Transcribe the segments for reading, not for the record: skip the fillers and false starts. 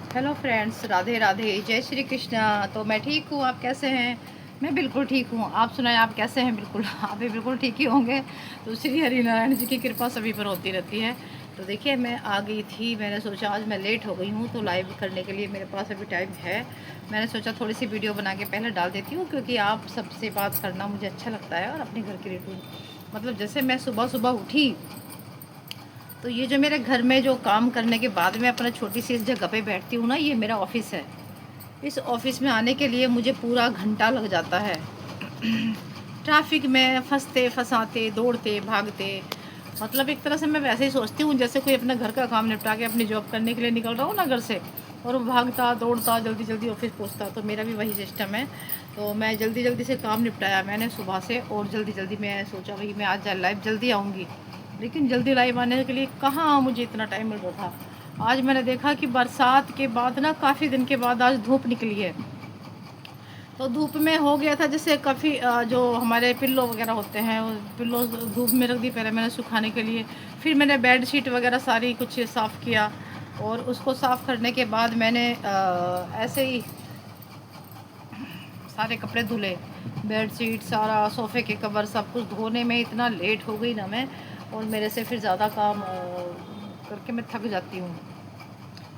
Hello friends, Radhe Radhe, जय श्री कृष्णा। तो मैं ठीक हूँ, आप कैसे हैं? मैं बिल्कुल ठीक हूँ। आप सुनाएं, आप कैसे हैं? बिल्कुल आप भी बिल्कुल ठीक ही होंगे। तो श्री हरिनारायण जी की कृपा सभी पर होती रहती है। तो देखिए, मैं आ गई थी। मैंने सोचा आज मैं लेट हो गई हूँ तो लाइव करने के लिए मेरे पास अभी टाइम है। मैंने सोचा थोड़ी सी वीडियो बना के पहले डाल देती हूँ, क्योंकि आप सबसे बात करना मुझे अच्छा लगता है। और अपने घर की रूटीन, मतलब जैसे मैं सुबह सुबह उठी तो ये जो मेरे घर में जो काम करने के बाद मैं अपना छोटी सी इस जगह पे बैठती हूँ ना, ये मेरा ऑफिस है। इस ऑफिस में आने के लिए मुझे पूरा घंटा लग जाता है। ट्रैफिक में फंसते फंसाते दौड़ते भागते, मतलब एक तरह से मैं वैसे ही सोचती हूँ जैसे कोई अपना घर का काम निपटा के अपनी जॉब करने के लिए निकल रहा हो ना घर से, और वो भागता दौड़ता जल्दी जल्दी ऑफिस पहुँचता। तो मेरा भी वही सिस्टम है। तो मैं जल्दी जल्दी से काम निपटाया मैंने सुबह से, और जल्दी जल्दी मैं सोचा भाई मैं आज लाइव जल्दी आऊँगी। लेकिन जल्दी लाइव आने के लिए कहाँ मुझे इतना टाइम मिल रहा था। आज मैंने देखा कि बरसात के बाद ना, काफ़ी दिन के बाद आज धूप निकली है। तो धूप में हो गया था जैसे काफ़ी जो हमारे पिल्लो वगैरह होते हैं, वो पिल्लो धूप में रख दी पहले मैंने सुखाने के लिए। फिर मैंने बेड शीट वगैरह सारी कुछ साफ़ किया, और उसको साफ़ करने के बाद मैंने ऐसे ही सारे कपड़े धुले। बेड शीट सारा, सोफ़े के कवर, सब कुछ धोने में इतना लेट हो गई ना मैं। और मेरे से फिर ज़्यादा काम करके मैं थक जाती हूँ।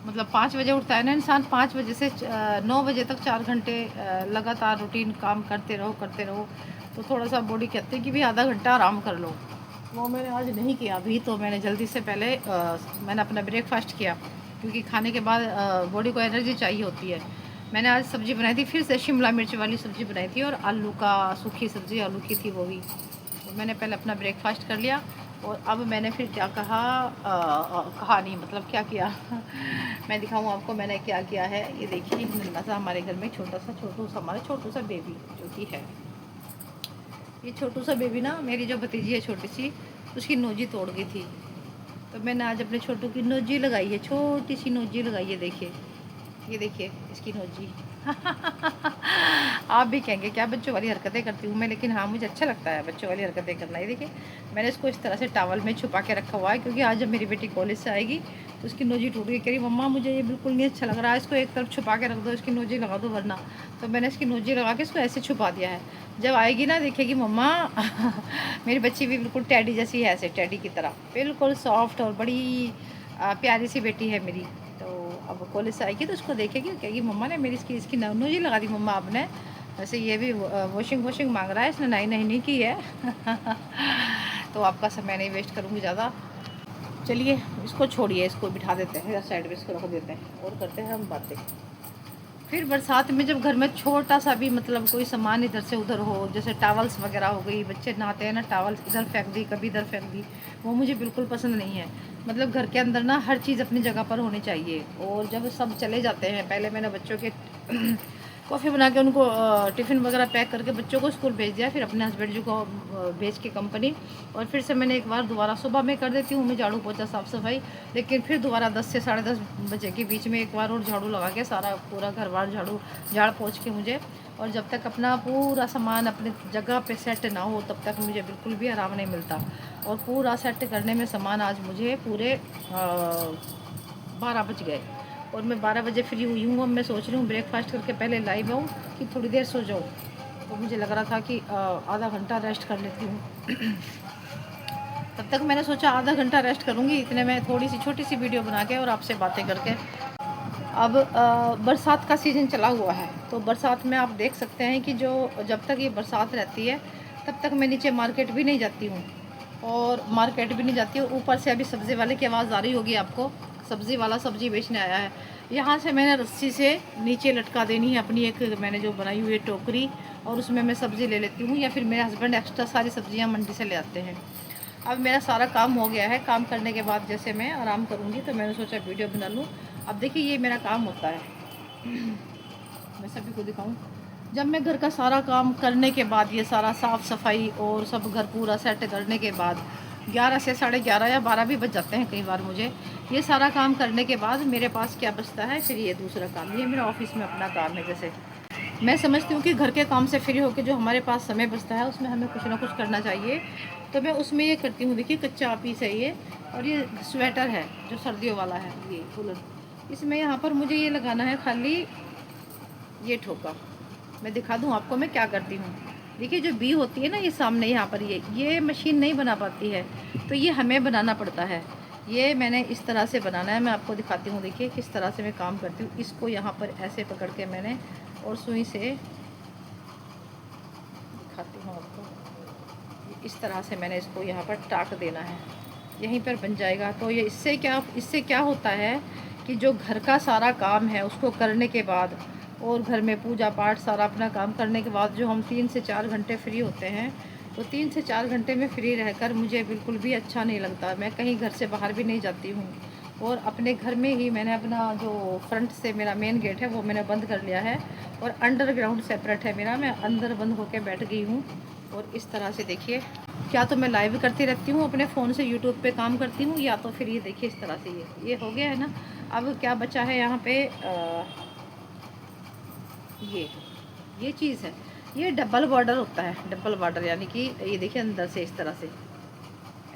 मतलब 5 बजे उठता है ना इंसान, 5 बजे से 9 बजे तक 4 घंटे लगातार रूटीन काम करते रहो करते रहो। तो थोड़ा सा बॉडी कहती है कि भी आधा घंटा आराम कर लो। वो मैंने आज नहीं किया। अभी तो मैंने जल्दी से पहले मैंने अपना ब्रेकफास्ट किया, क्योंकि खाने के बाद बॉडी को एनर्जी चाहिए होती है। मैंने आज सब्ज़ी बनाई थी, फिर से शिमला मिर्च वाली सब्ज़ी बनाई थी, और आलू का सूखी सब्ज़ी आलू की थी वो भी। तो मैंने पहले अपना ब्रेकफास्ट कर लिया। और अब मैंने फिर क्या कहा, कहा नहीं, मतलब क्या किया मैं दिखाऊं आपको मैंने क्या किया है। ये देखिए, एक नन्हा सा हमारे घर में छोटा सा हमारा छोटू सा बेबी जो कि है। ये छोटू सा बेबी ना, मेरी जो भतीजी है छोटी सी, उसकी नोजी तोड़ गई थी। तो मैंने आज अपने छोटू की नोजी लगाई है, छोटी सी नोजी लगाई है। देखिए, ये देखिए इसकी नोजी। आप भी कहेंगे क्या बच्चों वाली हरकतें करती हूँ मैं, लेकिन हाँ मुझे अच्छा लगता है बच्चों वाली हरकतें करना। ये देखिए, मैंने इसको इस तरह से टॉवल में छुपा के रखा हुआ है, क्योंकि आज जब मेरी बेटी कॉलेज से आएगी तो उसकी नोजी टूट गई। कह रही मम्मा मुझे ये बिल्कुल नहीं अच्छा लग रहा है, इसको एक तरफ छुपा के रख दो, इसकी नोजी लगा दो वरना। तो मैंने इसकी नोजी लगा के इसको ऐसे छुपा दिया है। जब आएगी ना देखेगी मम्मा मेरी बच्ची भी बिल्कुल टैडी जैसी है, ऐसे टैडी की तरह बिल्कुल सॉफ्ट और बड़ी प्यारी सी बेटी है मेरी। तो अब कॉलेज से आएगी तो उसको देखेगी, कहेगी मम्मा ने मेरी इसकी इसकी नोजी लगा दी मम्मा आपने। वैसे ये भी वॉशिंग वॉशिंग मांग रहा है, इसने नाई नहीं नहीं की है। तो आपका समय नहीं वेस्ट करूँगी ज़्यादा। चलिए इसको छोड़िए, इसको बिठा देते हैं साइड में, इसको रख देते हैं और करते हैं हम बातें। फिर बरसात में जब घर में छोटा सा भी, मतलब कोई सामान इधर से उधर हो, जैसे टॉवल्स वगैरह हो गई, बच्चे नहाते हैं ना, टॉवल्स इधर फेंक दी कभी इधर फेंक दी, वो मुझे बिल्कुल पसंद नहीं है। मतलब घर के अंदर ना हर चीज़ अपनी जगह पर होनी चाहिए। और जब सब चले जाते हैं, पहले मैंने बच्चों के कॉफ़ी बना के उनको टिफ़िन वगैरह पैक करके बच्चों को स्कूल भेज दिया, फिर अपने हस्बैंड जी को भेज के कंपनी। और फिर से मैंने एक बार दोबारा सुबह में कर देती हूँ मैं झाड़ू पोछा साफ़ सफाई। लेकिन फिर दोबारा 10 से 10:30 बजे के बीच में एक बार और झाड़ू लगा के सारा पूरा घर बार झाड़ पोछ के मुझे। और जब तक अपना पूरा सामान अपनी जगह पे सेट ना हो तब तक मुझे बिल्कुल भी आराम नहीं मिलता। और पूरा सेट करने में सामान आज मुझे पूरे 12 बज गए। और मैं 12 बजे फ्री हुई हूँ। अब मैं सोच रही हूँ ब्रेकफास्ट करके पहले लाइव आऊँ कि थोड़ी देर सो जाऊँ। तो मुझे लग रहा था कि आधा घंटा रेस्ट कर लेती हूँ। तब तक मैंने सोचा आधा घंटा रेस्ट करूँगी, इतने में थोड़ी सी छोटी सी वीडियो बना के और आपसे बातें करके। अब बरसात का सीज़न चला हुआ है, तो बरसात में आप देख सकते हैं कि जो जब तक ये बरसात रहती है तब तक मैं नीचे मार्केट भी नहीं जाती हूँ। और मार्केट भी नहीं जाती हूँ। ऊपर से अभी सब्ज़ी वाले की आवाज़ आ रही होगी आपको, सब्ज़ी वाला सब्ज़ी बेचने आया है। यहाँ से मैंने रस्सी से नीचे लटका देनी है अपनी एक मैंने जो बनाई हुई है टोकरी, और उसमें मैं सब्ज़ी ले लेती हूँ, या फिर मेरे हस्बैंड एक्स्ट्रा सारी सब्ज़ियाँ मंडी से ले आते हैं। अब मेरा सारा काम हो गया है। काम करने के बाद जैसे मैं आराम करूँगी तो मैंने सोचा वीडियो बना लूँ। अब देखिए ये मेरा काम होता है। मैं सभी को दिखाऊं, जब मैं घर का सारा काम करने के बाद, ये सारा साफ़ सफाई और सब घर पूरा सेट करने के बाद 11 से 11:30 या 12 भी बज जाते हैं कई बार मुझे। ये सारा काम करने के बाद मेरे पास क्या बचता है, फिर ये दूसरा काम, ये मेरा ऑफिस में अपना काम है। जैसे मैं समझती हूँ कि घर के काम से फ्री होकर जो हमारे पास समय बचता है उसमें हमें कुछ ना कुछ करना चाहिए। तो मैं उसमें ये करती हूँ। देखिए कच्चा पीस है ये, और ये स्वेटर है जो सर्दियों वाला है, ये कूलर। इसमें यहाँ पर मुझे ये लगाना है खाली ये ठोका। मैं दिखा दूँ आपको मैं क्या करती हूँ। देखिए जो बी होती है ना, ये सामने यहाँ पर ये मशीन नहीं बना पाती है, तो ये हमें बनाना पड़ता है। ये मैंने इस तरह से बनाना है, मैं आपको दिखाती हूँ। देखिए किस तरह से मैं काम करती हूँ। इसको यहाँ पर ऐसे पकड़ के मैंने और सुई से दिखाती हूँ आपको। इस तरह से मैंने इसको यहाँ पर टाक देना है, यहीं पर बन जाएगा। तो ये इससे क्या होता है कि जो घर का सारा काम है उसको करने के बाद और घर में पूजा पाठ सारा अपना काम करने के बाद जो हम 3 से 4 घंटे फ्री होते हैं, तो 3 से 4 घंटे में फ्री रहकर मुझे बिल्कुल भी अच्छा नहीं लगता। मैं कहीं घर से बाहर भी नहीं जाती हूँ, और अपने घर में ही मैंने अपना जो फ्रंट से मेरा मेन गेट है वो मैंने बंद कर लिया है, और अंडरग्राउंड सेपरेट है मेरा। मैं अंदर बंद होकर बैठ गई हूँ। और इस तरह से देखिए, क्या तो मैं लाइव करती रहती हूँ अपने फ़ोन से, यूट्यूब पे काम करती हूँ, या तो फिर ये देखिए इस तरह से ये हो गया है ना। अब क्या बचा है यहाँ पे ये चीज़ है, ये डबल बॉर्डर होता है। डबल बॉर्डर यानी कि ये देखिए अंदर से इस तरह से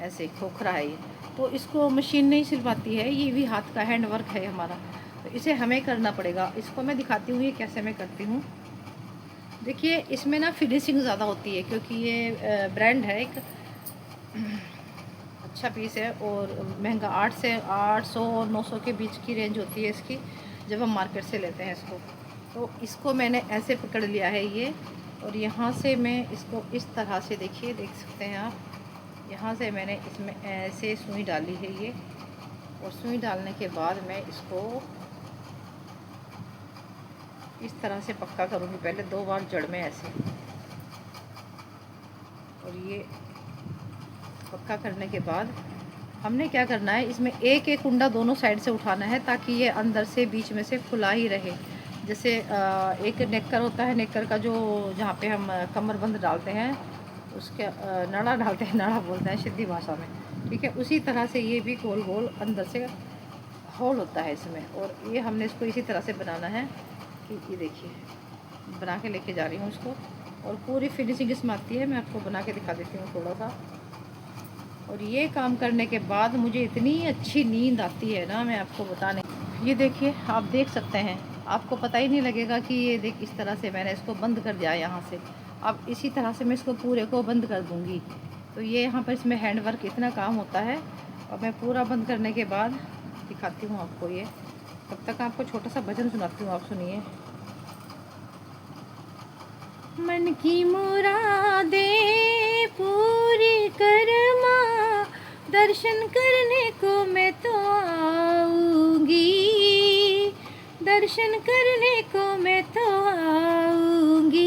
ऐसे खोखरा है ये, तो इसको मशीन नहीं सिल पाती है, ये भी हाथ का हैंड वर्क है हमारा, तो इसे हमें करना पड़ेगा। इसको मैं दिखाती हूँ ये कैसे मैं करती हूँ। देखिए इसमें ना फिनिशिंग ज़्यादा होती है, क्योंकि ये ब्रांड है एक अच्छा पीस है, और महंगा 800 और 900 के बीच की रेंज होती है इसकी, जब हम मार्केट से लेते हैं इसको। तो इसको मैंने ऐसे पकड़ लिया है ये, और यहाँ से मैं इसको इस तरह से देखिए, देख सकते हैं आप, यहाँ से मैंने इसमें ऐसे सुई डाली है ये, और सुई डालने के बाद मैं इसको इस तरह से पक्का करूँगी। पहले 2 बार जड़ में ऐसे, और ये पक्का करने के बाद हमने क्या करना है, इसमें एक एक कुंडा दोनों साइड से उठाना है, ताकि ये अंदर से बीच में से खुला ही रहे। जैसे एक नेकर होता है, नेकर का जो जहाँ पे हम कमरबंद डालते हैं उसके नाड़ा डालते हैं, नाड़ा बोलते हैं सिद्धि भाषा में, ठीक है। उसी तरह से ये भी गोल गोल अंदर से होल होता है इसमें, और ये हमने इसको इसी तरह से बनाना है कि ये देखिए बना के लेके जा रही हूँ इसको, और पूरी फिनिशिंग इसमें आती है। मैं आपको बना के दिखा देती हूँ थोड़ा सा। और ये काम करने के बाद मुझे इतनी अच्छी नींद आती है ना, मैं आपको बता नहीं। ये देखिए आप देख सकते हैं, आपको पता ही नहीं लगेगा कि ये देख इस तरह से मैंने इसको बंद कर दिया यहाँ से। अब इसी तरह से मैं इसको पूरे को बंद कर दूँगी। तो ये यहाँ पर इसमें हैंडवर्क इतना काम होता है, और मैं पूरा बंद करने के बाद दिखाती हूँ आपको ये। तब तक आपको छोटा सा भजन सुनाती हूँ, आप सुनिए। मन की मुरादें पूरी कर माँ, दर्शन करने को मैं तो आऊँगी, दर्शन करने को मैं तो आऊँगी।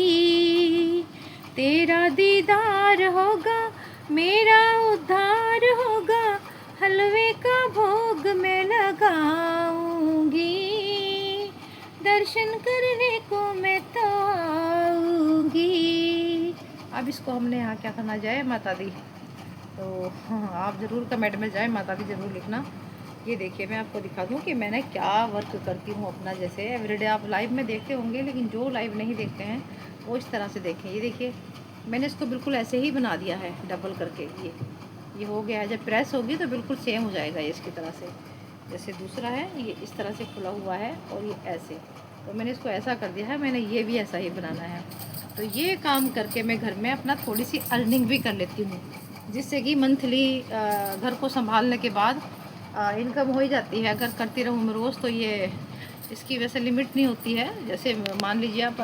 तेरा दीदार होगा, मेरा उद्धार होगा, हलवे का भोग मैं लगाऊँगी, दर्शन करने को मैं तो आऊँगी। अब इसको हमने यहाँ क्या करना, जाए माता दी। तो हाँ, आप ज़रूर कमेंट में जाए माता दी ज़रूर लिखना। ये देखिए मैं आपको दिखा दूँ कि मैंने क्या वर्क करती हूँ अपना। जैसे एवरीडे आप लाइव में देखते होंगे, लेकिन जो लाइव नहीं देखते हैं वो इस तरह से देखें। ये देखिए मैंने इसको बिल्कुल ऐसे ही बना दिया है, डबल करके। ये हो गया है, जब प्रेस होगी तो बिल्कुल सेम हो जाएगा ये इसकी तरह से। जैसे दूसरा है ये इस तरह से खुला हुआ है, और ये ऐसे, तो मैंने इसको ऐसा कर दिया है। मैंने ये भी ऐसा ही बनाना है। तो ये काम करके मैं घर में अपना थोड़ी सी अर्निंग भी कर लेती हूँ, जिससे कि मंथली घर को संभालने के बाद इनकम हो ही जाती है। अगर करती रहूँ मैं रोज़, तो ये इसकी वैसे लिमिट नहीं होती है। जैसे मान लीजिए आप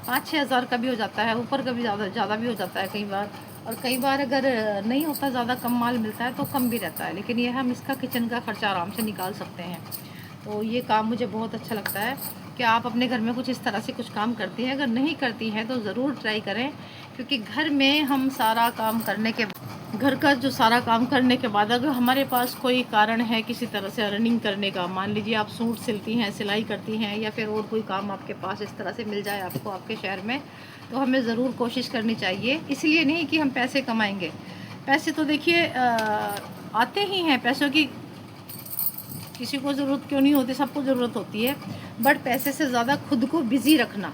5-6 हज़ार का भी हो जाता है, ऊपर का भी ज़्यादा भी हो जाता है कई बार। और कई बार अगर नहीं होता, ज़्यादा कम माल मिलता है तो कम भी रहता है, लेकिन ये हम इसका किचन का खर्चा आराम से निकाल सकते हैं। तो ये काम मुझे बहुत अच्छा लगता है। क्या आप अपने घर में कुछ इस तरह से कुछ काम करती हैं? अगर नहीं करती हैं तो ज़रूर ट्राई करें, क्योंकि घर में हम सारा काम करने के घर का जो सारा काम करने के बाद अगर हमारे पास कोई कारण है किसी तरह से अर्निंग करने का, मान लीजिए आप सूट सिलती हैं, सिलाई करती हैं, या फिर और कोई काम आपके पास इस तरह से मिल जाए आपको आपके शहर में, तो हमें ज़रूर कोशिश करनी चाहिए। इसलिए नहीं कि हम पैसे कमाएंगे, पैसे तो देखिए आते ही हैं, पैसों की किसी को ज़रूरत क्यों नहीं होती, सबको ज़रूरत होती है। बट पैसे से ज़्यादा खुद को बिज़ी रखना,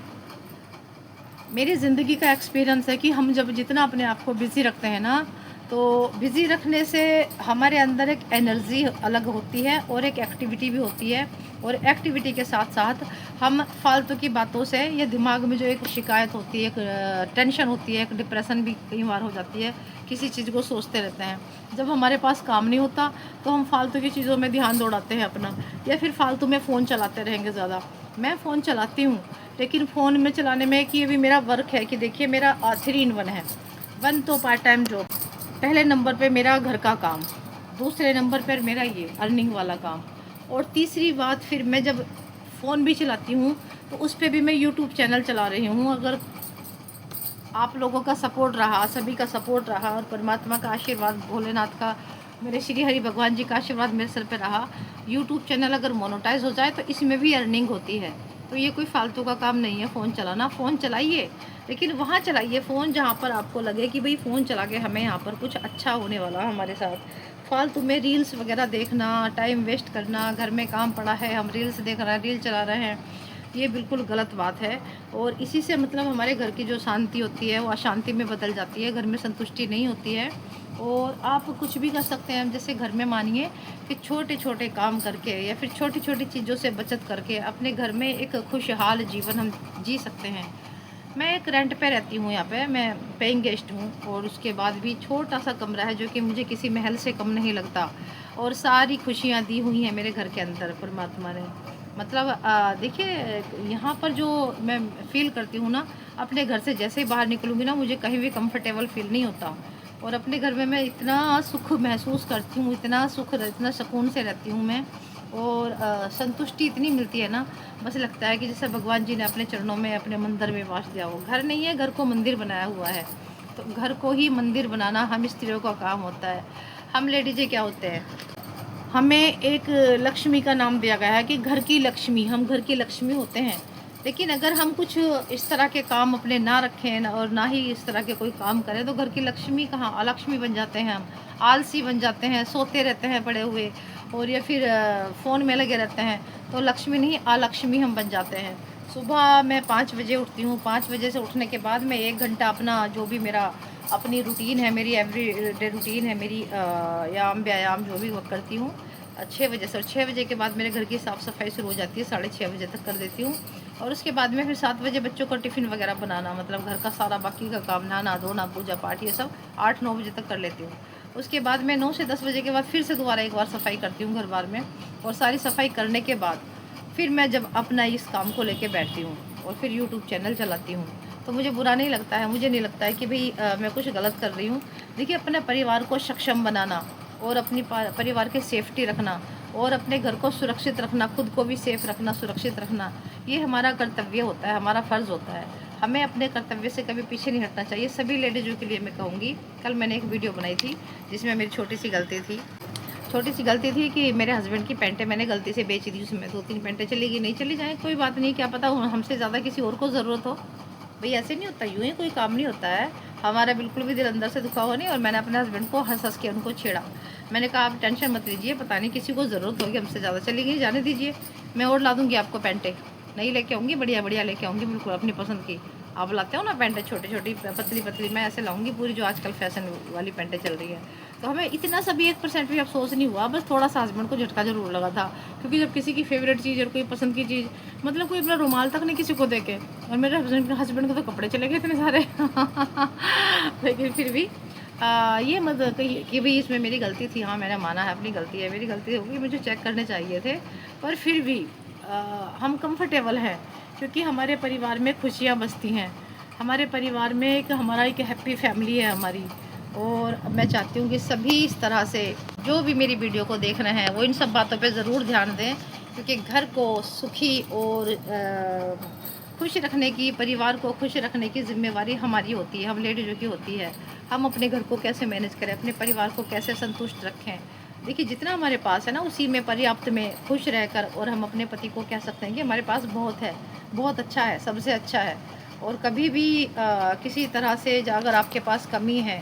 मेरी ज़िंदगी का एक्सपीरियंस है कि हम जब जितना अपने आप को बिज़ी रखते हैं ना, तो बिज़ी रखने से हमारे अंदर एक एनर्जी अलग होती है और एक एक्टिविटी भी होती है, और एक्टिविटी के साथ साथ हम फालतू की बातों से या दिमाग में जो एक शिकायत होती है, एक टेंशन होती है, एक डिप्रेशन भी कई बार हो जाती है, किसी चीज़ को सोचते रहते हैं। जब हमारे पास काम नहीं होता तो हम फालतू की चीज़ों में ध्यान दौड़ाते हैं अपना, या फिर फालतू में फ़ोन चलाते रहेंगे ज़्यादा। मैं फ़ोन चलाती हूँ, लेकिन फ़ोन में चलाने में कि ये भी मेरा वर्क है कि देखिए मेरा 3 इन 1 है। 1 तो पार्ट टाइम जॉब, पहले नंबर पे मेरा घर का काम, दूसरे नंबर पर मेरा ये अर्निंग वाला काम, और तीसरी बात फिर मैं जब फ़ोन भी चलाती हूँ तो उस पे भी मैं यूट्यूब चैनल चला रही हूँ। अगर आप लोगों का सपोर्ट रहा, सभी का सपोर्ट रहा, और परमात्मा का आशीर्वाद, भोलेनाथ का, मेरे श्री हरि भगवान जी का आशीर्वाद मेरे सर पे रहा, यूट्यूब चैनल अगर मोनेटाइज हो जाए तो इसमें भी अर्निंग होती है। तो ये कोई फालतू का काम नहीं है फ़ोन चलाना। फ़ोन चलाइए, लेकिन वहाँ चलाइए फ़ोन जहाँ पर आपको लगे कि भाई फ़ोन चला के हमें यहाँ पर कुछ अच्छा होने वाला है हमारे साथ। फालतू में रील्स वगैरह देखना, टाइम वेस्ट करना, घर में काम पड़ा है हम रील्स देख रहे हैं, रील चला रहे हैं, ये बिल्कुल गलत बात है। और इसी से मतलब हमारे घर की जो शांति होती है वो अशांति में बदल जाती है, घर में संतुष्टि नहीं होती है। और आप कुछ भी कर सकते हैं, जैसे घर में मानिए कि छोटे छोटे काम करके या फिर छोटी छोटी चीज़ों से बचत करके अपने घर में एक खुशहाल जीवन हम जी सकते हैं। मैं एक रेंट पे रहती हूँ, यहाँ पे मैं पेइंग गेस्ट हूँ, और उसके बाद भी छोटा सा कमरा है जो कि मुझे किसी महल से कम नहीं लगता, और सारी खुशियाँ दी हुई हैं मेरे घर के अंदर परमात्मा ने। मतलब देखिए यहाँ पर जो मैं फ़ील करती हूँ ना, अपने घर से जैसे ही बाहर निकलूँगी ना, मुझे कहीं भी कंफर्टेबल फ़ील नहीं होता। और अपने घर में मैं इतना सुख महसूस करती हूँ, इतना सुख, इतना सुकून से रहती हूँ मैं, और संतुष्टि इतनी मिलती है ना, बस लगता है कि जैसे भगवान जी ने अपने चरणों में, अपने मंदिर में वास दिया हो। घर नहीं है, घर को मंदिर बनाया हुआ है। तो घर को ही मंदिर बनाना हम स्त्रियों का काम होता है। हम लेडीज़ें क्या होते हैं, हमें एक लक्ष्मी का नाम दिया गया है कि घर की लक्ष्मी, हम घर की लक्ष्मी होते हैं। लेकिन अगर हम कुछ इस तरह के काम अपने ना रखें और ना ही इस तरह के कोई काम करें, तो घर की लक्ष्मी कहाँ, अलक्ष्मी बन जाते हैं हम, आलसी बन जाते हैं, सोते रहते हैं पड़े हुए, और या फिर फ़ोन में लगे रहते हैं। तो लक्ष्मी नहीं, अलक्ष्मी हम बन जाते हैं। सुबह मैं 5 बजे उठती हूँ, 5 बजे से उठने के बाद मैं 1 घंटा अपना जो भी मेरा अपनी रूटीन है, मेरी एवरी डे रूटीन है, मेरी याम व्यायाम जो भी वर्क करती हूँ 6 बजे से, और 6 बजे के बाद मेरे घर की साफ़ सफाई शुरू हो जाती है, 6:30 बजे तक कर देती हूँ। और उसके बाद में फिर 7 बजे बच्चों का टिफ़िन वगैरह बनाना, मतलब घर का सारा बाकी का काम, नहाना धोना, पूजा पाठ, ये सब 8-9 बजे तक कर लेती हूँ। उसके बाद मैं 9 से 10 बजे के बाद फिर से दोबारा एक बार सफाई करती हूँ घर बार में, और सारी सफाई करने के बाद फिर मैं जब अपना इस काम को लेके बैठती हूँ और फिर यूट्यूब चैनल चलाती हूँ, तो मुझे बुरा नहीं लगता है, मुझे नहीं लगता है कि भाई मैं कुछ गलत कर रही हूँ। देखिए, अपने परिवार को सक्षम बनाना और अपनी परिवार की सेफ्टी रखना और अपने घर को सुरक्षित रखना, खुद को भी सेफ रखना, सुरक्षित रखना, ये हमारा कर्तव्य होता है, हमारा फ़र्ज़ होता है। हमें अपने कर्तव्य से कभी पीछे नहीं हटना चाहिए। सभी लेडीज़ों के लिए मैं कहूँगी, कल मैंने एक वीडियो बनाई थी जिसमें मेरी छोटी सी गलती थी कि मेरे हस्बैंड की पैंटें मैंने गलती से बेच दी। उसमें 2-3 पैंटें चली गई, नहीं चली जाए कोई बात नहीं, क्या पता हमसे ज़्यादा किसी और को ज़रूरत हो। भई ऐसे नहीं होता, यूँ ही कोई काम नहीं होता है। हमारा बिल्कुल भी दिल अंदर से दुखा हुआ नहीं, और मैंने अपने हस्बैंड को हँस-हँस के उनको छेड़ा। मैंने कहा, आप टेंशन मत लीजिए, पता नहीं किसी को ज़रूरत होगी, हमसे ज़्यादा चली गई, जाने दीजिए। मैं और ला दूँगी आपको पैंटें। नई लेके आऊँगी, बढ़िया-बढ़िया लेके आऊँगी, बिल्कुल अपनी पसंद की। आप लाते हो ना पैंटें छोटी-छोटी, पतली-पतली, मैं ऐसे लाऊँगी पूरी, जो आजकल फ़ैशन वाली पैंटें चल रही हैं। तो हमें इतना सा भी 1% भी अफ़सोस नहीं हुआ, बस थोड़ा-सा हस्बैंड को झटका ज़रूर लगा था। क्योंकि जब किसी की फ़ेवरेट चीज़ और कोई पसंद की चीज़, मतलब कोई अपना रुमाल तक नहीं किसी को देके, और मेरे हस्बैंड को तो कपड़े चले गए इतने सारे। लेकिन फिर भी ये मत कहिए कि भई इसमें मेरी गलती थी। हाँ, मैंने माना है अपनी गलती है, मेरी गलती होगी, मुझे चेक करने चाहिए थे। पर फिर भी हम कंफर्टेबल हैं, क्योंकि हमारे परिवार में खुशियाँ बसती हैं। हमारे परिवार में हमारा एक हैप्पी फैमिली है हमारी। और मैं चाहती हूँ कि सभी इस तरह से जो भी मेरी वीडियो को देख रहे हैं, वो इन सब बातों पे ज़रूर ध्यान दें, क्योंकि घर को सुखी और खुश रखने की, परिवार को खुश रखने की ज़िम्मेवारी हमारी होती है, हम लेडीज़ों की होती है। हम अपने घर को कैसे मैनेज करें, अपने परिवार को कैसे संतुष्ट रखें। देखिए, जितना हमारे पास है ना, उसी में पर्याप्त में खुश रहकर, और हम अपने पति को कह सकते हैं कि हमारे पास बहुत है, बहुत अच्छा है, सबसे अच्छा है। और कभी भी किसी तरह से अगर आपके पास कमी है,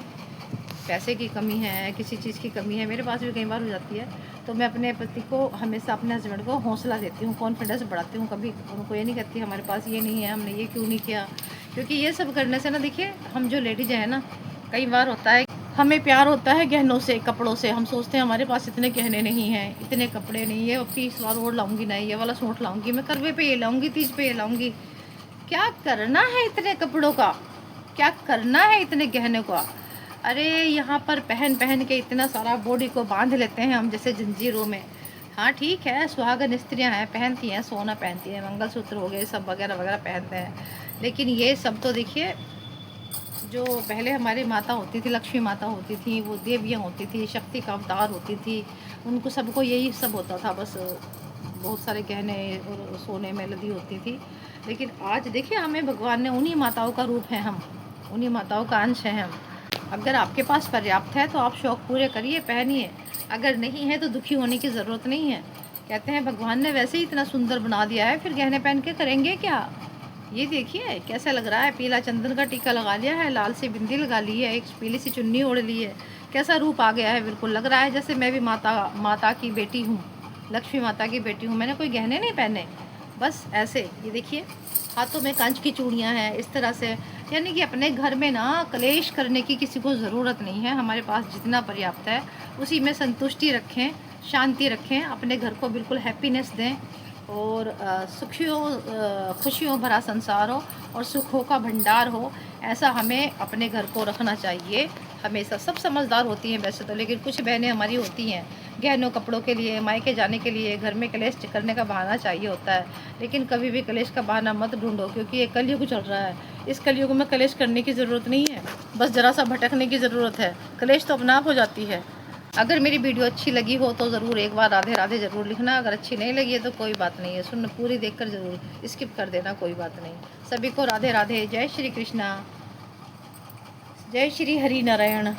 पैसे की कमी है, किसी चीज़ की कमी है, मेरे पास भी कई बार हो जाती है, तो मैं अपने पति को हमेशा, अपने हस्बैंड को हौसला देती हूँ, कॉन्फिडेंस बढ़ाती हूँ। कभी उनको ये नहीं कहती हमारे पास ये नहीं है, हमने ये क्यों नहीं किया। क्योंकि ये सब करने से ना, देखिए, हम जो लेडीज़ हैं ना, कई बार होता है हमें प्यार होता है गहनों से, कपड़ों से। हम सोचते हैं हमारे पास इतने गहने नहीं हैं, इतने कपड़े नहीं है, अब की इस बार और लाऊंगी, नहीं ये वाला सूट लाऊंगी, मैं करवे पे ये लाऊंगी, तीज पे ये लाऊंगी। क्या करना है इतने कपड़ों का, क्या करना है इतने गहने का? अरे यहाँ पर पहन पहन के इतना सारा बॉडी को बांध लेते हैं हम जैसे जंजीरों में। हाँ ठीक है, सुहागन स्त्रियाँ हैं, पहनती हैं, सोना पहनती हैं, मंगलसूत्र हो गए, सब वगैरह वगैरह पहनते हैं। लेकिन ये सब तो देखिए, जो पहले हमारी माता होती थी, लक्ष्मी माता होती थी, वो देवियाँ होती थी, शक्ति का अवतार होती थी, उनको सबको यही सब होता था बस। बहुत सारे गहने और सोने में लदी होती थी। लेकिन आज देखिए, हमें भगवान ने, उन्हीं माताओं का रूप है हम, उन्हीं माताओं का अंश है हम। अगर आपके पास पर्याप्त है तो आप शौक़ पूरे करिए, पहनिए। अगर नहीं है तो दुखी होने की ज़रूरत नहीं है। कहते हैं भगवान ने वैसे ही इतना सुंदर बना दिया है, फिर गहने पहन के करेंगे क्या? ये देखिए कैसा लग रहा है, पीला चंदन का टीका लगा लिया है, लाल सी बिंदी लगा ली है, एक पीली सी चुन्नी ओढ़ ली है, कैसा रूप आ गया है। बिल्कुल लग रहा है जैसे मैं भी माता की बेटी हूँ, लक्ष्मी माता की बेटी हूँ। मैंने कोई गहने नहीं पहने, बस ऐसे। ये देखिए, हाथों में कांच की चूड़ियाँ हैं इस तरह से। यानी कि अपने घर में ना कलेश करने की किसी को ज़रूरत नहीं है। हमारे पास जितना पर्याप्त है उसी में संतुष्टि रखें, शांति रखें, अपने घर को बिल्कुल हैप्पीनेस दें, और खुशियों भरा संसार हो और सुखों का भंडार हो। ऐसा हमें अपने घर को रखना चाहिए हमेशा। सब समझदार होती हैं वैसे तो, लेकिन कुछ बहनें हमारी होती हैं गहनों कपड़ों के लिए, मायके जाने के लिए, घर में कलेश करने का बहाना चाहिए होता है। लेकिन कभी भी कलेश का बहाना मत ढूंढो, क्योंकि ये कलयुग चल रहा है। इस कलयुग में कलेश करने की ज़रूरत नहीं है, बस ज़रा सा भटकने की ज़रूरत है, कलेश तो अपने आप हो जाती है। अगर मेरी वीडियो अच्छी लगी हो तो ज़रूर एक बार राधे राधे ज़रूर लिखना। अगर अच्छी नहीं लगी है तो कोई बात नहीं है, सुन पूरी देखकर ज़रूर स्किप कर देना, कोई बात नहीं। सभी को राधे राधे, जय श्री कृष्णा, जय श्री हरि नारायण।